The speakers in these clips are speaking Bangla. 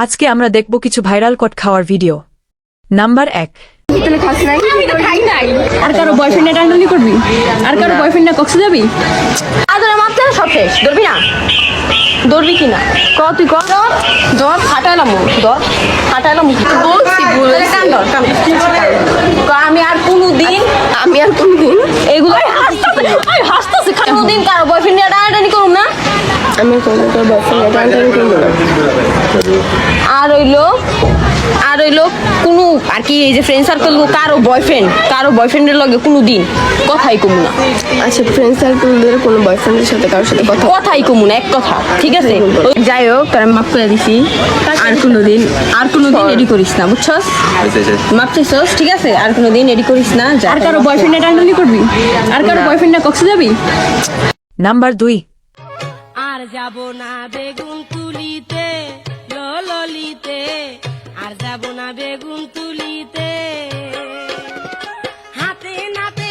আজকে আমরা দেখব কিছু ভাইরাল কট খাওয়ার ভিডিও। নাম্বার 1। আর কারো বয়ফ্রেন্ডে টানাটানি করবি? আর কারো বয়ফ্রেন্ডে কক্সে যাবি? আদরে মাপতে সব শেষ ধরবি না ধরবি কি না ক তুই ক ধর ফাটাইলাম ধর ফাটাইলাম বলছি আমি আর কোনোদিন এগুলো হাসতেছি কোনোদিন কারো বয়ফ্রেন্ড নিয়ে টানাটানি করুন না আমি কোনো তোর বয়ফ্রেন্ড নিয়ে টানাটানি করবো না আর হইলো কোনো আর কি এই যে ফ্রেন্ড সার্কেল কারো বয়ফ্রেন্ডের লগে কোনো দিন কথাই কমু না। আচ্ছা ফ্রেন্ড সার্কেলদের কোনো বয়ফ্রেন্ডের সাথে কারোর সাথে কথাই কমু না এক কথা ঠিক আছে। যাই হোক তারা মাফ করে দিছি। আর কোনোদিন এডি করিস না বুঝছস? মাপ চাইছস ঠিক আছে? আর কোনোদিন এডি করিস না। আর কারো বয়ফ্রেন্ডে টানাটানি করবি? আর কারো বয়ফ্রেন্ডে কক্সে যাবি? নাম্বার 2। আর যাব না বেগুন তুলিতে ললিতে আর যাব না বেগুন তুলিতে হাতে নাতে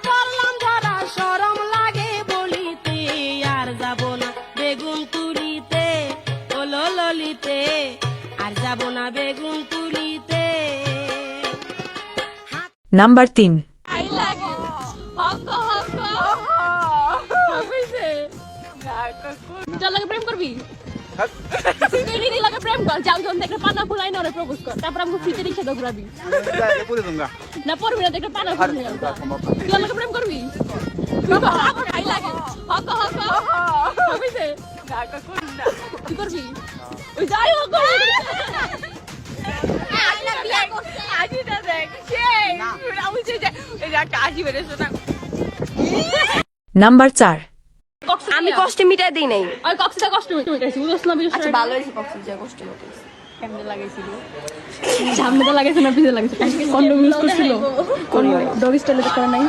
পড়লাম ধরা শরম লাগে বলিতে আর যাব না বেগুন তুলিতে ও ললিতে আর যাব না বেগুন তুলিতে। নাম্বার 3। প্রেম করবি? প্রেম কর যাও দেখে পানা ফুলাই নরে প্রপোজ কর তারপর আমাকে ফ্রিতে রিক্সা দাও ঘুরাবি না পড়বি না দেখে পানা ফুলাই তুই আমাকে প্রেম করবি? কি করবি? ওই যাই হোক নাম্বার 4। আমি কষ্ট মিটাই দিই নাই ওই কক্সিটা কষ্ট মিটাইছি বুঝছস না? আচ্ছা ভালো হয়েছে কষ্ট মিটাইছি সামনে লাগাইছে না পিছে লাগাইছে? কন্ডম ইউজ করছিল? ডগ স্টাইলে করে নাই?